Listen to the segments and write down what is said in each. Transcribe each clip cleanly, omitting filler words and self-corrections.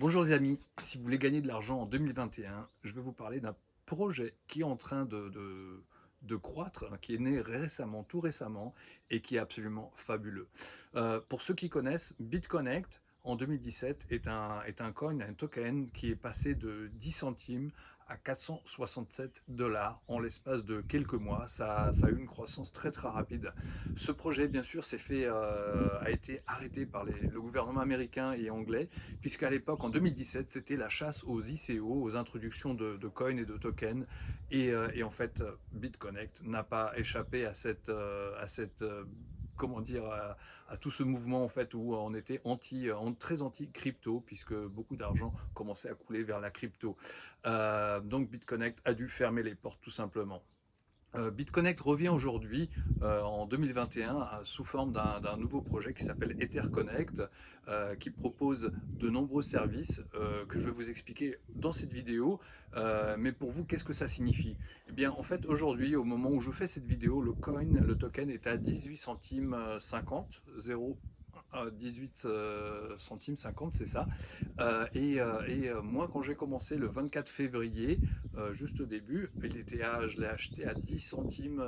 Bonjour les amis, si vous voulez gagner de l'argent en 2021, je vais vous parler d'un projet qui est en train de croître, hein, qui est né récemment, tout récemment, et qui est absolument fabuleux. Pour ceux qui connaissent, BitConnect, en 2017, est un coin, un token qui est passé de 10 centimes à 467 dollars en l'espace de quelques mois. Ça a eu une croissance très très rapide. Ce projet, bien sûr, a été arrêté par le gouvernement américain et anglais puisqu'à l'époque, en 2017, c'était la chasse aux ICO, aux introductions de coins et de tokens. Et en fait, BitConnect n'a pas échappé à comment dire, à tout ce mouvement en fait où on était très anti crypto puisque beaucoup d'argent commençait à couler vers la crypto. Donc BitConnect a dû fermer les portes tout simplement. BitConnect revient aujourd'hui en 2021 sous forme d'un nouveau projet qui s'appelle EtherConnect, qui propose de nombreux services que je vais vous expliquer dans cette vidéo. Mais pour vous, qu'est-ce que ça signifie? Eh bien, en fait, aujourd'hui, au moment où je fais cette vidéo, le token est à 18 centimes 50, 0, 18 centimes 50, c'est ça. Moi, quand j'ai commencé le 24 février, juste au début, je l'ai acheté à 10 centimes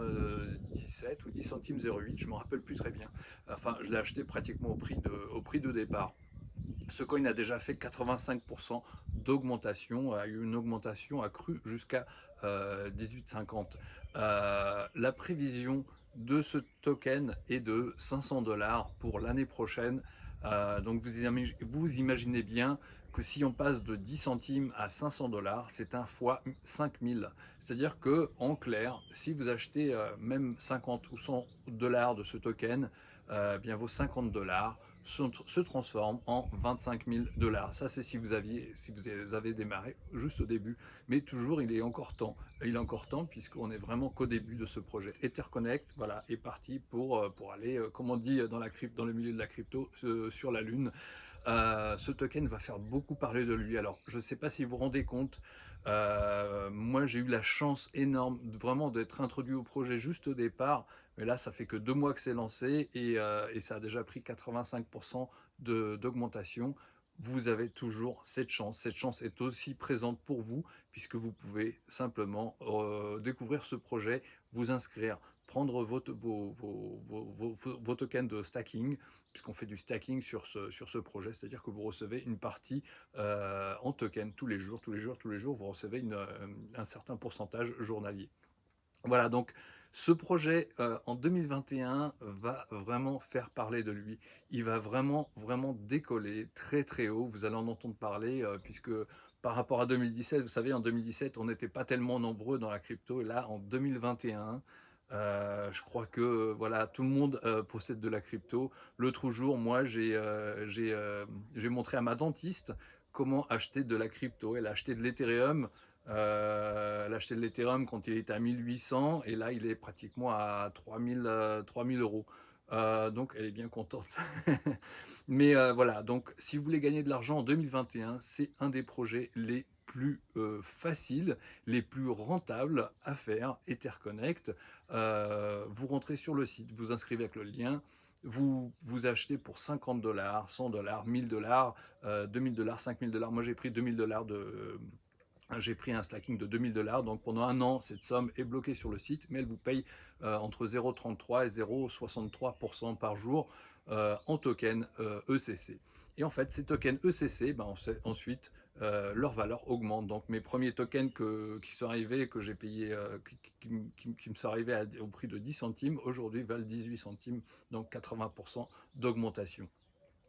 17 ou 10 centimes 08, je ne me rappelle plus très bien. Enfin, je l'ai acheté pratiquement au prix de départ. Ce coin a déjà fait 85% d'augmentation, a eu une augmentation accrue jusqu'à 18,50. La prévision de ce token est de 500 dollars pour l'année prochaine. Donc vous imaginez bien que si on passe de 10 centimes à 500 dollars, c'est un fois 5000. C'est-à-dire que, en clair, si vous achetez même 50 ou 100 dollars de ce token, bien vos 50 dollars se transforme en 25 000 dollars. Ça, c'est si vous avez démarré juste au début. Mais toujours, il est encore temps. Il est encore temps puisqu'on est vraiment qu'au début de ce projet. EtherConnect, voilà, est parti pour aller, comme on dit dans le milieu de la crypto, sur la Lune. Ce token va faire beaucoup parler de lui. Alors, je ne sais pas si vous vous rendez compte, moi j'ai eu la chance énorme vraiment d'être introduit au projet juste au départ, mais là ça fait que 2 mois que c'est lancé et ça a déjà pris 85% d'augmentation. Vous avez toujours cette chance. Cette chance est aussi présente pour vous puisque vous pouvez simplement découvrir ce projet, vous inscrire, prendre vos tokens de stacking, puisqu'on fait du stacking sur ce projet, c'est-à-dire que vous recevez une partie en token tous les jours, vous recevez un certain pourcentage journalier. Voilà, donc ce projet en 2021 va vraiment faire parler de lui. Il va vraiment, vraiment décoller très, très haut. Vous allez en entendre parler puisque par rapport à 2017, vous savez, en 2017, on n'était pas tellement nombreux dans la crypto. Et là, en 2021, je crois que voilà, tout le monde possède de la crypto. L'autre jour, moi, j'ai montré à ma dentiste comment acheter de la crypto. Elle a acheté de l'Ethereum. Elle a acheté de l'Ethereum quand il était à 1800 et là il est pratiquement à 3000 euros. Donc elle est bien contente. Mais voilà, donc si vous voulez gagner de l'argent en 2021, c'est un des projets les plus faciles, les plus rentables à faire, EtherConnect. Vous rentrez sur le site, vous inscrivez avec le lien, vous achetez pour 50 dollars, 100 dollars, 1000 dollars, 2000 dollars, 5000 dollars. Moi j'ai pris 2000 dollars j'ai pris un stacking de 2000 dollars, donc pendant un an, cette somme est bloquée sur le site, mais elle vous paye entre 0,33 et 0,63% par jour en token ECC. Et en fait, ces tokens ECC, ben, ensuite, leur valeur augmente. Donc mes premiers tokens qui sont arrivés, que j'ai payé, qui me sont arrivés au prix de 10 centimes, aujourd'hui valent 18 centimes, donc 80% d'augmentation.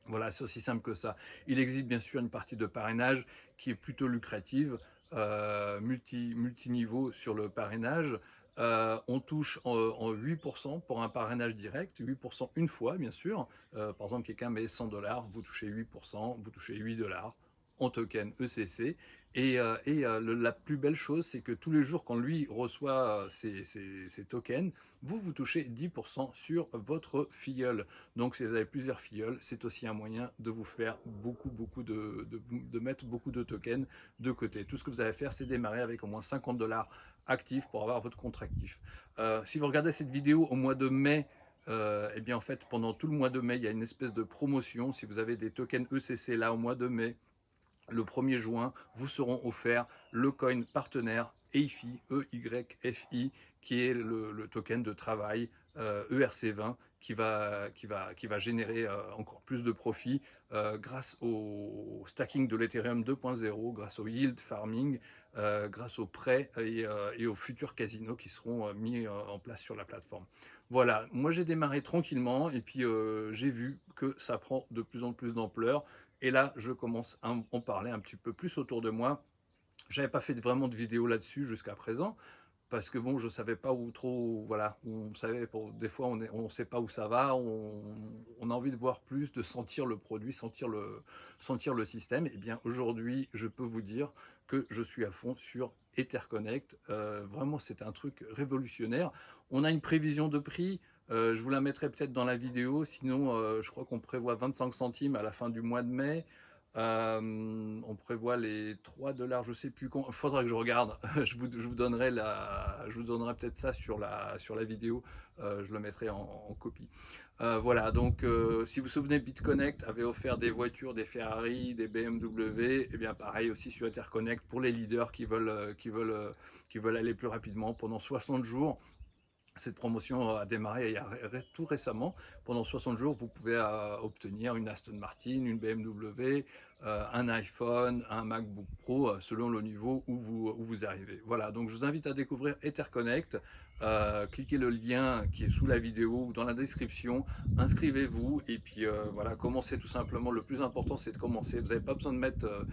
Voilà, c'est aussi simple que ça. Il existe bien sûr une partie de parrainage qui est plutôt lucrative, multiniveau sur le parrainage. On touche en 8% pour un parrainage direct, 8% une fois bien sûr. Par exemple, quelqu'un met 100 dollars, vous touchez 8%, vous touchez 8 dollars en token ECC. La plus belle chose, c'est que tous les jours, quand lui reçoit ces tokens, vous touchez 10% sur votre filleul. Donc, si vous avez plusieurs filleuls, c'est aussi un moyen de vous faire de mettre beaucoup de tokens de côté. Tout ce que vous allez faire, c'est démarrer avec au moins 50 dollars actifs pour avoir votre compte actif. Si vous regardez cette vidéo au mois de mai, eh bien en fait, pendant tout le mois de mai, il y a une espèce de promotion. Si vous avez des tokens ECC là au mois de mai, le 1er juin, vous seront offerts le coin partenaire EYFI, EYFI, qui est le token de travail ERC20 qui va générer encore plus de profit grâce au stacking de l'Ethereum 2.0, grâce au yield farming, grâce aux prêts et aux futurs casinos qui seront mis en place sur la plateforme. Voilà, moi j'ai démarré tranquillement et puis j'ai vu que ça prend de plus en plus d'ampleur. Et là, je commence à en parler un petit peu plus autour de moi. J'avais pas fait vraiment de vidéo là-dessus jusqu'à présent, parce que bon, je savais pas où trop, voilà, on savait, des fois on sait pas où ça va, on a envie de voir plus, de sentir le produit, sentir le système. Et bien aujourd'hui, je peux vous dire que je suis à fond sur Etherconnect. Vraiment, c'est un truc révolutionnaire. On a une prévision de prix. Je vous la mettrai peut-être dans la vidéo, sinon je crois qu'on prévoit 25 centimes à la fin du mois de mai. On prévoit les 3 $, je sais plus quand. Il faudra que je regarde. Je vous donnerai peut-être ça sur la vidéo. Je le mettrai en copie. Voilà. Donc, si vous vous souvenez, BitConnect avait offert des voitures, des Ferrari, des BMW. Et bien, pareil aussi sur Etherconnect pour les leaders qui veulent aller plus rapidement pendant 60 jours. Cette promotion a démarré il y a tout récemment. Pendant 60 jours, vous pouvez obtenir une Aston Martin, une BMW, un iPhone, un MacBook Pro, selon le niveau où vous arrivez. Voilà, donc je vous invite à découvrir Etherconnect. Cliquez le lien qui est sous la vidéo ou dans la description. Inscrivez-vous et puis voilà, commencez tout simplement. Le plus important, c'est de commencer. Vous n'avez pas besoin de mettre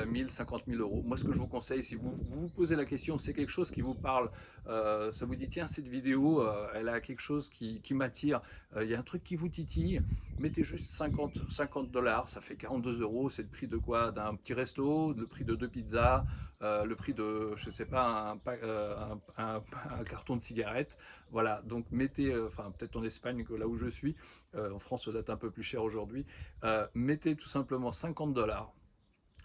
1000, 50 000 euros. Moi, ce que je vous conseille, si vous posez la question, c'est quelque chose qui vous parle, ça vous dit tiens, cette vidéo elle a quelque chose qui m'attire, il y a un truc qui vous titille, mettez juste 50 $, ça fait 42 euros, c'est le prix de quoi, d'un petit resto, le prix de 2 pizzas, le prix de, je sais pas, un carton de cigarettes. Voilà, donc mettez, enfin peut-être en Espagne que là où je suis, en France ça doit être un peu plus cher aujourd'hui, mettez tout simplement 50 $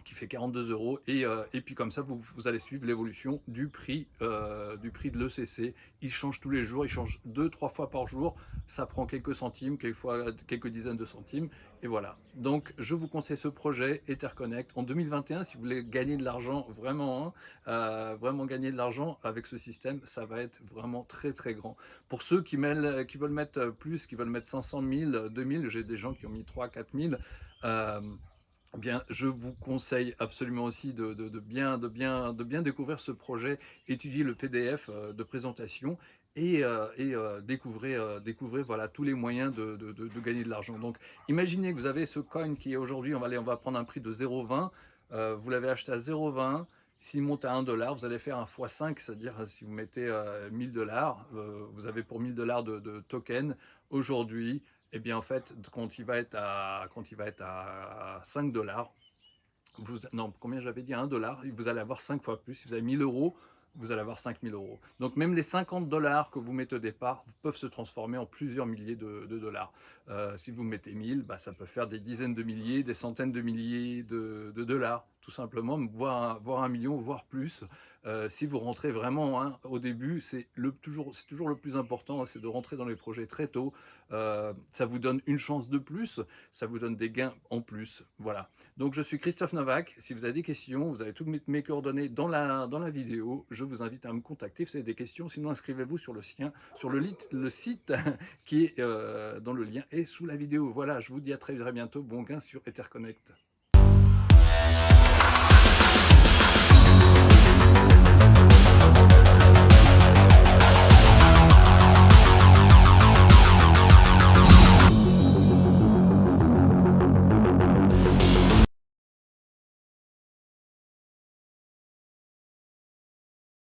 qui fait 42 euros. Et puis comme ça, vous allez suivre l'évolution du prix de l'ECC. Il change tous les jours, il change 2, 3 fois par jour. Ça prend quelques centimes, quelquefois quelques dizaines de centimes. Et voilà. Donc, je vous conseille ce projet Etherconnect en 2021. Si vous voulez gagner de l'argent, vraiment, hein, vraiment gagner de l'argent avec ce système, ça va être vraiment très très grand. Pour ceux qui veulent mettre plus, qui veulent mettre 500 000, 2000, j'ai des gens qui ont mis 3 4 000. Bien, je vous conseille absolument aussi de bien découvrir ce projet, étudier le PDF de présentation et découvrez voilà, tous les moyens de gagner de l'argent. Donc, imaginez que vous avez ce coin qui est aujourd'hui, on va prendre un prix de 0,20, vous l'avez acheté à 0,20, s'il monte à 1 $, vous allez faire un x5, c'est-à-dire si vous mettez 1000 $, vous avez pour 1000 $ de tokens aujourd'hui. Eh bien, en fait, quand il va être à 5 $, non, combien j'avais dit, à 1 $, vous allez avoir 5 fois plus. Si vous avez 1000 euros, vous allez avoir 5000 euros. Donc même les 50 $ que vous mettez au départ peuvent se transformer en plusieurs milliers de dollars. Si vous mettez 1000, bah, ça peut faire des dizaines de milliers, des centaines de milliers de dollars, tout simplement, voire 1 million, voire plus. Si vous rentrez vraiment, hein, au début, c'est toujours le plus important, hein, c'est de rentrer dans les projets très tôt. Ça vous donne une chance de plus, ça vous donne des gains en plus. Voilà. Donc je suis Christophe Navac. Si vous avez des questions, vous avez toutes mes coordonnées dans la vidéo. Je vous invite à me contacter si vous avez des questions. Sinon, inscrivez-vous sur le site qui est dans le lien et sous la vidéo. Voilà, je vous dis à très, très bientôt. Bon gain sur Etherconnect.